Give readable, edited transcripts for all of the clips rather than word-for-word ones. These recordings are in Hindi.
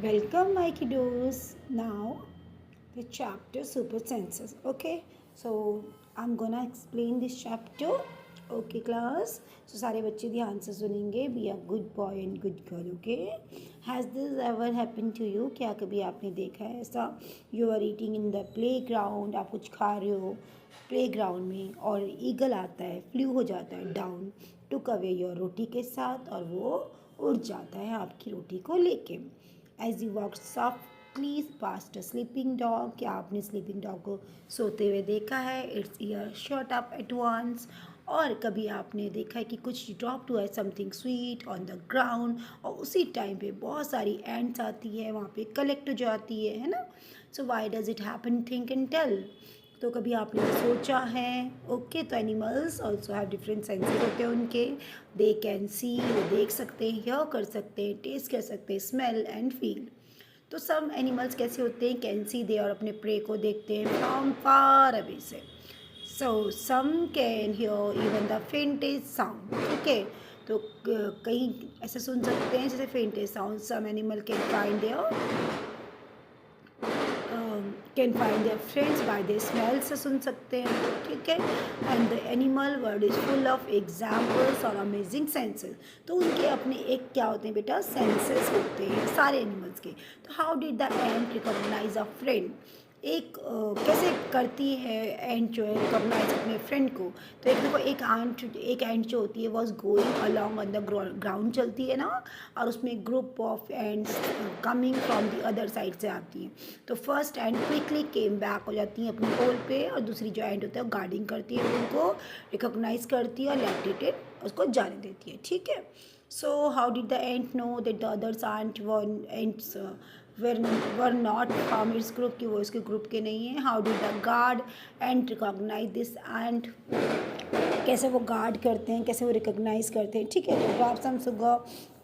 Welcome, my kiddos. Now, the chapter Super Senses. Okay, so I'm gonna explain this chapter. Okay, class. So सारे बच्चे ध्यान से सुनेंगे. Be a good boy and good girl. Okay. Has this ever happened to you? क्या कभी आपने देखा है ऐसा? You are eating in the playground. आप कुछ खा रहे हो प्लेग्राउंड में और ईगल आता है, फ्लू हो जाता है डाउन, टुक अवे योर रोटी के साथ और वो उड़ जाता है आपकी रोटी को लेके. As you walk softly past a sleeping dog. क्या आपने स्लीपिंग डॉग को सोते हुए देखा है? Its ear shot up at once. और कभी आपने देखा है कि कुछ ड्रॉप टू है something sweet on the ground और उसी टाइम पे बहुत सारी एंड्स आती है, वहाँ पे कलेक्ट हो जाती है ना. So why does it happen, think and tell. तो कभी आपने सोचा है? ओके, तो animals also have different senses होते हैं उनके. दे कैन सी, वो देख सकते हैं, हियर कर सकते हैं, टेस्ट कर सकते हैं, स्मेल एंड फील. तो सब एनिमल्स कैसे होते हैं? कैन सी, दे और अपने प्रे को देखते हैं फ्रॉम फार अवे से. So some can hear even the faintest sound. ठीक है, तो कहीं ऐसे सुन सकते हैं जैसे faintest sound. Some animal can find their friends by their smell से सुन सकते हैं. ठीक है, and the animal world is full of examples और अमेजिंग सेंसेस. तो उनके अपने एक क्या होते हैं बेटा? सेंसेस होते हैं सारे एनिमल्स के. तो how did the ant recognise a friend? एक कैसे करती है एंट जो है रिकॉग्नाइज अपने फ्रेंड को? तो एक देखो, एक एंट जो होती है was going along on the ground चलती है ना, और उसमें group of ants coming from the other side से आती हैं. तो फर्स्ट एंट क्विकली केम बैक हो जाती है अपनी होल पे, और दूसरी जो एंट होता है वो गार्डिंग करती है, उनको रिकॉग्नाइज करती है और लेट इट उसको जाने देती है. ठीक है. So how did the ant know that the others ant one ants were not from its group, कि वो इसके ग्रुप के नहीं है. How did the guard ant recognise this ant? कैसे वो गार्ड करते हैं, कैसे वो रिकॉग्नाइज करते हैं. ठीक है, तो ड्रॉप सम शुगर,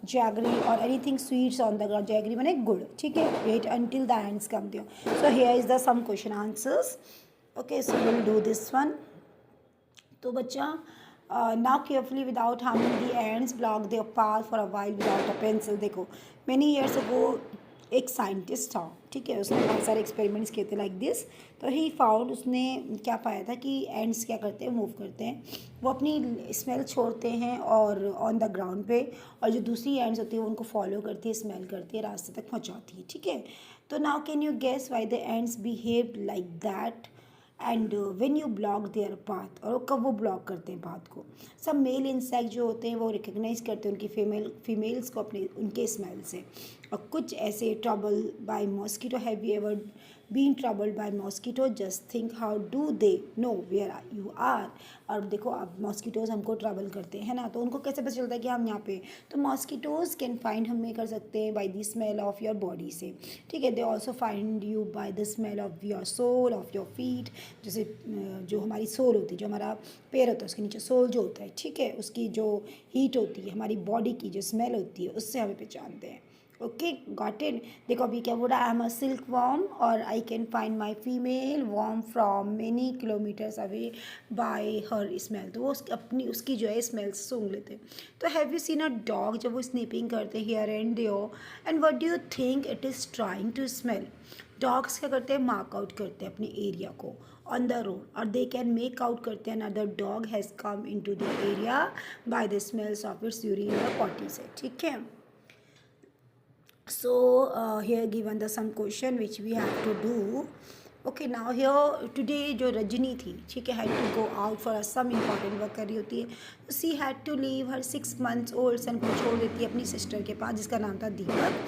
जैगरी और anything sweets on the ground. Jaggery माने गुड़. ठीक है, wait until the ants come there. So here is the some question answers. Okay, so will do this one. तो बच्चा, now carefully without harming the ants block their path for a while without a pencil. देखो, मेनी ईयर्स अगो एक साइंटिस्ट था. ठीक है, उसने बहुत सारे एक्सपेरिमेंट्स किए थे लाइक दिस. तो ही फाउंड, उसने क्या पाया था कि एंड्स क्या करते हैं? मूव करते हैं, वो अपनी स्मेल छोड़ते हैं और ऑन द ग्राउंड पे, और जो दूसरी एंड्स होती है वो उनको फॉलो करती है, स्मेल करती है, रास्ते तक पहुंचाती है. ठीक है, तो now can you guess why the ants behave like that and when you block their path? और कब वो ब्लॉक करते हैं पाथ को? सब मेल इंसेक्ट जो होते हैं वो रिकग्नाइज करते हैं उनकी फीमेल्स को अपने उनके स्मेल से. और कुछ ऐसे trouble by mosquito. Have you ever been troubled by mosquito? Just think how do they know where you are. और देखो, अब मॉस्किटोज़ हमको ट्रबल करते हैं ना, तो उनको कैसे पता चलता है कि हम यहाँ पे? तो मॉस्किटोज़ कैन फाइंड हमें कर सकते हैं by the smell of your body से. ठीक है, they also find you by the smell of your sole, of your feet. जैसे जो हमारी सोल होती है, जो हमारा पैर होता है उसके नीचे सोल जो होता है, ठीक है, उसकी जो हीट होती है, हमारी बॉडी की जो स्मेल होती है, उससे हमें पहचानते हैं. Okay, got it. देखो अभी क्या बोला? I am a silk worm और I can find my female worm from many kilometres away by her smell. तो वो उसकी जो है स्मेल से सूंघ लेते हैं. तो have you seen a dog जब वो स्नीपिंग करते हैं here and there, and what do you think it is trying to smell? Dogs क्या करते हैं? मार्क आउट करते हैं अपने एरिया को ऑन द रोड, और दे कैन मेक आउट करते हैं another dog has come into the area by the smells of its urine the potty से. ठीक है. So here given the some question which we have to do. Okay, now here today जो रजनी थी, ठीक है, had to go out for some important work कर रही होती है. She had to leave her 6 months old son को छोड़ देती है अपनी सिस्टर के पास जिसका नाम था दीपक.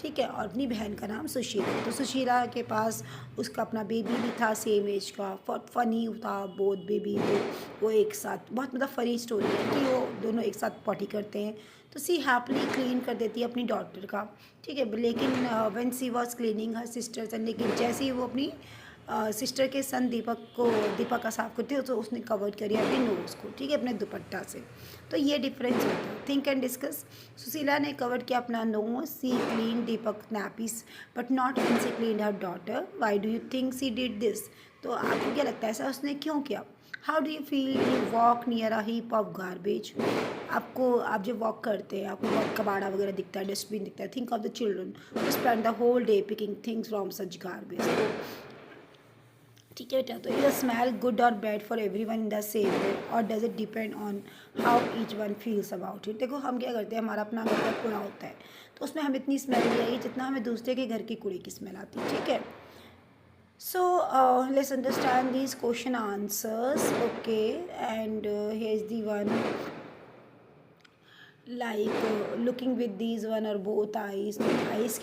ठीक है, और अपनी बहन का नाम सुशीला. तो सुशीला के पास उसका अपना बेबी भी था सेम एज का. बहुत फ़नी था बोथ बेबी. वो एक साथ, बहुत मतलब फ़नी स्टोरी है कि वो दोनों एक साथ पॉटी करते हैं. तो सी हैप्पीली क्लीन कर देती है अपनी डॉटर का. ठीक है, लेकिन when she was cleaning her sister son, लेकिन जैसे ही वो अपनी सिस्टर के सन दीपक का साफ करती है तो उसने कवर करिए अपनी नोज़ को. ठीक है, अपने दुपट्टा से. तो ये डिफरेंस होता है. Think and discuss. सुशीला ने कवर किया अपना nose. She clean Deepak nappies but not when she clean her daughter. Why do you think she did this? तो आपको क्या लगता है ऐसा उसने क्यों किया? How do you feel you walk near a heap of garbage? आपको, आप जब वॉक करते हैं आपको बहुत कबाड़ा वगैरह दिखता है, डस्टबिन दिखता है, think of the children who spend the whole day picking things from such garbage. तो ठीक है बेटा, तो इज अ स्मेल गुड और bad for everyone in the same way और does it depend on how each one feels about it. देखो हम क्या करते हैं, हमारा अपना घर का कूड़ा होता है तो उसमें हम इतनी स्मेल नहीं आई जितना हमें दूसरे के घर के कूड़े की स्मेल आती है, ठीक है। So let's understand these question answers, okay, and here's the one like looking with these one or both eyes, तो आइज़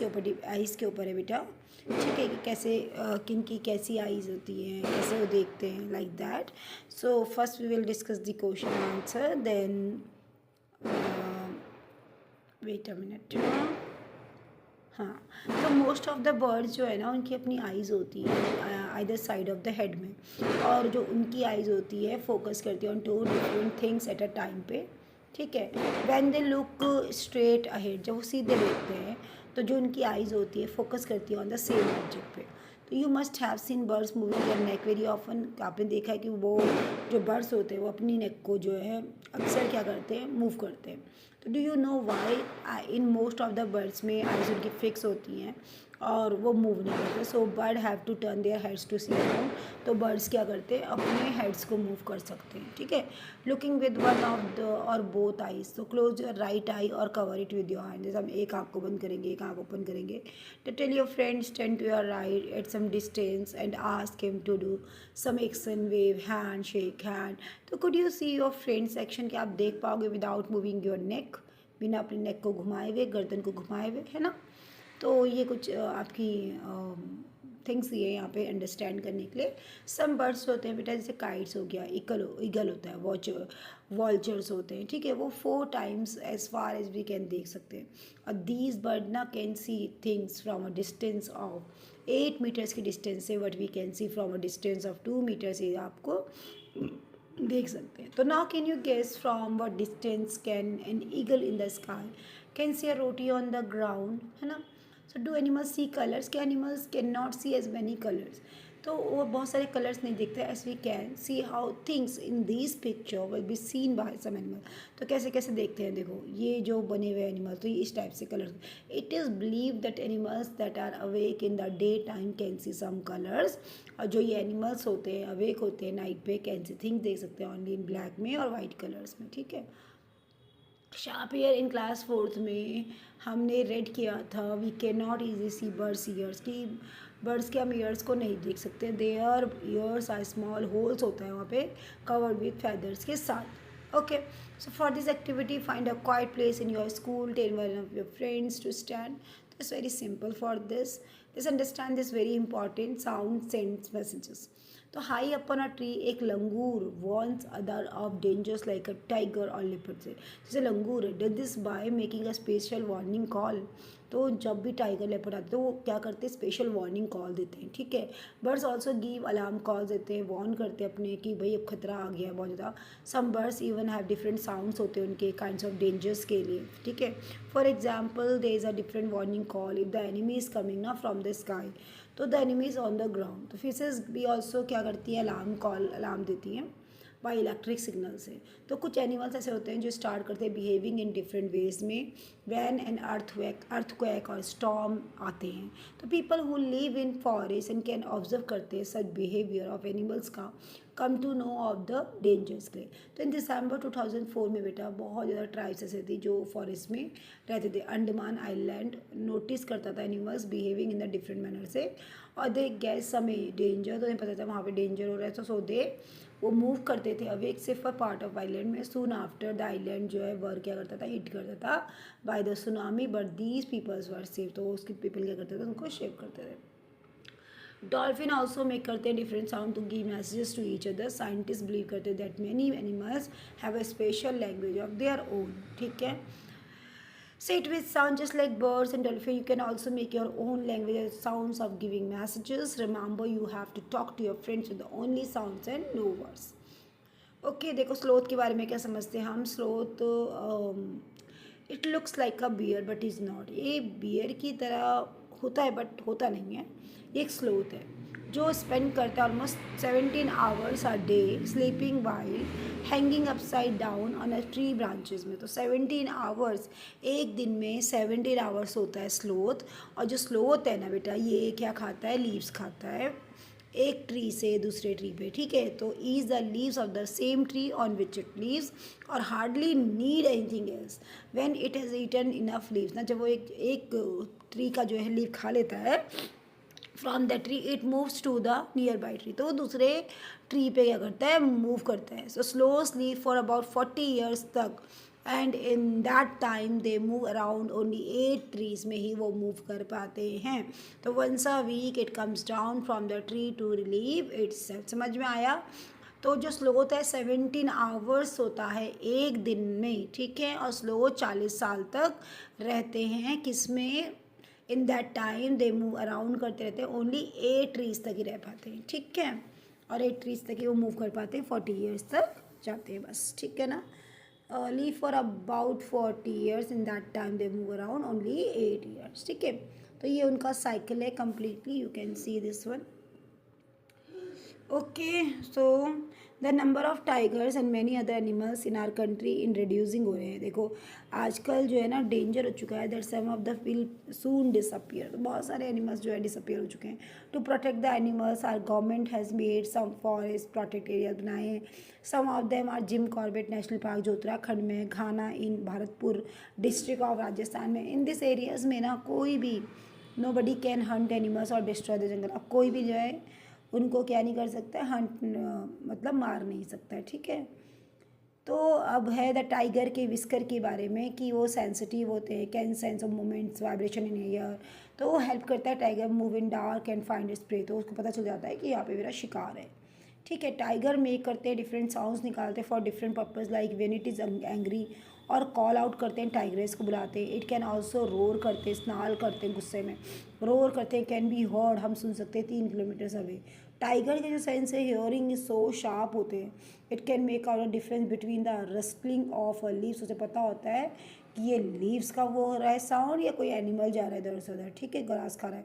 के ऊपर है बेटा, ठीक है, कि कैसे किन की कैसी आइज़ होती हैं, कैसे वो देखते हैं, like that. So first we will discuss the question answer, then wait a minute. हाँ, तो मोस्ट ऑफ द बर्ड्स जो है ना उनकी अपनी आइज़ होती है either side of the head में, और जो उनकी आइज़ होती है फोकस करती है on two different things at a time पे, ठीक है। When they look straight ahead, जब वो सीधे देखते हैं तो जो उनकी आइज़ होती है फोकस करती है ऑन द सेम ऑब्जेक्ट पे। तो you must have seen birds moving their neck very often, आपने देखा है कि वो जो बर्ड्स होते हैं वो अपनी नेक को जो है अक्सर क्या करते हैं, मूव करते हैं। तो do you know why in most of the birds में आइज उनकी फिक्स होती हैं और वो मूव नहीं करते। So bird have to turn their heads to see around, तो बर्ड्स क्या करते हैं, अपने हेड्स को मूव कर सकते हैं, ठीक है। Looking with one of the और बोथ आइज, तो क्लोज योर राइट आई और cover it with your hand. जैसे हम एक आँख को बंद करेंगे, एक आँख ओपन करेंगे। तो tell your friend stand to your right at some distance and ask him to do some action, wave hand, shake hand. तो could you see your friend's action, कि आप देख पाओगे विदाउट मूविंग योर नेक, बिना अपनी नेक को घुमाए हुए, गर्दन को घुमाए हुए, है ना। तो ये कुछ आपकी थिंग्स ये यहाँ पे अंडरस्टैंड करने के लिए। सम बर्ड्स होते हैं बेटा, जैसे काइट्स हो गया, ईगल होता है, वॉल्चर्स होते हैं, ठीक है, वो 4 times as far as we can देख सकते हैं। और दीज बर्ड ना can see things from a distance of 8 metres की डिस्टेंस से, what we can see from a distance of 2 metres, ये आपको देख सकते हैं। तो now can you guess from what distance can an eagle in the sky can see a roti on the ground, है ना। So do animals C colours, के animals can not see as many colours, तो वो बहुत सारे कलर्स नहीं दिखते, as we can see how things in this picture will be seen by some animal. तो कैसे कैसे देखते हैं, देखो ये जो बने हुए एनिमल, तो ये इस टाइप से colours. It is believe that animals that are awake in the day time can see some colours, और जो ये एनिमल्स होते हैं अवेक होते हैं नाइट पे, कैन सी थिंग देख सकते हैं ऑनली इन ब्लैक में और वाइट कलर्स में, ठीक है। Sharp year in class 4th में हमने रेड किया था, we can not easy see birds ears, की बर्ड्स के हम ईयर्स को नहीं देख सकते, their ears are small holes होता है वहाँ पे कवर्ड विथ फैदर्स के साथ। Okay, so for this activity find a quite place in your school, tell one of your friends to stand. It's very simple for this, this understand this very important sound sends messages. तो हाई अपन अ ट्री, एक langur warns other of dangers like a tiger और लिपर्ड से, जैसे langur does this by making a special warning call. तो जब भी टाइगर लेपर्ड आते हैं तो वो क्या करते हैं, स्पेशल वार्निंग कॉल देते हैं, ठीक है। Birds also give alarm call देते हैं, वार्न करते हैं अपने कि भाई अब खतरा आ गया है बहुत ज़्यादा। Some birds even have different sounds होते हैं उनके काइंड्स ऑफ डेंजर्स के लिए, ठीक है। For example there is a different warning call if the enemy is coming ना फ्रॉम द स्काई, तो the enemy is on the ground. तो फिशेज भी ऑल्सो क्या करती है, अलार्म देती हैं बाई इलेक्ट्रिक सिग्नल से। तो कुछ एनिमल्स ऐसे होते हैं जो स्टार्ट करते हैं बिहेविंग इन डिफरेंट वेज में वैन एन अर्थक्वेक और स्टॉर्म आते हैं। तो people who live in forest and can observe करते हैं सच बिहेवियर ऑफ एनिमल्स का come to know of the dangers के। तो इन दिसंबर 2004 में बेटा बहुत ज़्यादा ट्राइब्स ऐसे थी जो फॉरेस्ट में रहते थे, अंडमान आइलैंड नोटिस करता था animals behaving in the different manner से, और दे गैस समय डेंजर, तो उन्हें पता था वहाँ पे डेंजर हो रहा है, तो सो दे वो मूव करते थे अवेक से फॉर पार्ट ऑफ आइलैंड में। सून आफ्टर द आइलैंड जो है वर क्या करता था, हिट करता था by the tsunami, but these peoples were save, तो उसके पीपल क्या करते थे, उनको सेव करते थे। डॉल्फिन ऑल्सो मेक करते हैं different sound to give messages to each other. Scientist believe करते हैं that many animals have a special language of their own, ठीक है। Say it with sound just like birds and dolphins. You can also make your own language sounds of giving messages. Remember, you have to talk to your friends with the only sounds and no words. Okay देखो स्लोथ के बारे में क्या समझते हैं हम। Sloth it looks like a bear but is not, ये बियर की तरह होता है बट होता नहीं है, ये एक स्लोथ है जो स्पेंड करता है almost 17 hours a day sleeping while hanging upside down on a tree branches में। तो 17 आवर्स, एक दिन में 17 आवर्स होता है स्लोथ। और जो स्लोथ है ना बेटा, ये क्या खाता है, लीव्स खाता है एक ट्री से दूसरे ट्री पे, ठीक है। तो eats the leaves of the same tree on which it lives और hardly need anything else when it has eaten enough leaves ना। जब वो एक ट्री का जो है लीव खा लेता है from the tree, it moves to the nearby tree, तो वो दूसरे ट्री पे क्या करता है, मूव करता है। So sloths sleep for about 40 years तक and in that time they move around only 8 trees में ही वो मूव कर पाते हैं। तो once a week it comes down from the tree to relieve its. समझ में आया? तो जो स्लोथ है 17 आवर्स होता है एक दिन में, ठीक है। और स्लोथ 40 साल तक रहते हैं किस में, इन that time they move around करते रहते हैं, ओनली 8 ट्रीज तक ही रह पाते हैं, ठीक है। और 8 ट्रीज तक ही वो मूव कर पाते हैं, 40 ईयर्स तक जाते हैं बस, ठीक है ना। live for about 40 years, in that time they move around only 8 years, ठीक है। तो ये उनका साइकिल है completely, you can see this one. Okay, so the number of tigers and many other animals in our country in reducing हो रहे हैं। देखो आजकल जो है ना डेंजर हो चुका है, that some of the will soon disappear। तो बहुत सारे एनिमल्स जो है डिसअपियर हो चुके हैं। To protect the animals our government has made some forest protect area बनाए हैं। Some of them are Jim Corbett National Park जो उत्तराखंड में है, Ghana in Bharatpur district of Rajasthan में। इन दिस एरियाज़ में ना कोई भी nobody can hunt animals और डिस्ट्रॉय द जंगल। अब कोई भी जो है उनको क्या नहीं कर सकता है, हंट मतलब मार नहीं सकता है, ठीक है। तो अब है द टाइगर के विस्कर के बारे में कि वो सेंसिटिव होते हैं, can sense of moments vibration in air. तो वो हेल्प करता है tiger move in dark and find its prey. तो उसको पता चल जाता है कि यहाँ पे मेरा शिकार है, ठीक है। टाइगर मेक करते हैं डिफरेंट साउंड्स निकालते हैं for different purpose, like when it is angry और कॉल आउट करते हैं, टाइग्रेस को बुलाते हैं। इट कैन ऑल्सो रोर करते हैं, स्नाल करते हैं गुस्से में, रोर करते हैं, कैन बी हर्ड हम सुन सकते हैं 3 किलोमीटर अवे। टाइगर के जो सेंस है हियरिंग इज सो शार्प होते हैं, it can make out a difference between the rustling of a leaves. उसे पता होता है कि ये लीव्स का वो हो रहा है साउंड या कोई एनिमल जा रहा है इधर से उधर, ठीक है, ग्रास खा रहा है।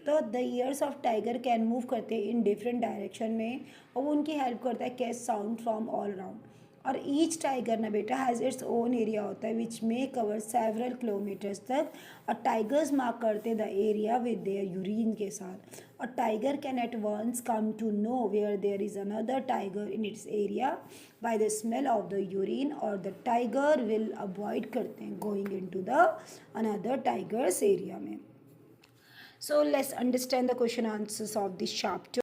तो the years of tiger can move करते हैं इन डिफरेंट डायरेक्शन में और वो उनकी हेल्प करता है catch sound from all around. और ईच टाइगर ना बेटा हैज़ इट्स ओन एरिया होता है which may cover several kilometres तक। और टाइगर्स मार्क करते the area with their urine के साथ। और tiger can at once come to know where there is another tiger in its area by the smell of the urine. और द टाइगर विल अवॉइड करते हैं going into the another tigers area में। So let's understand the question answers of this chapter.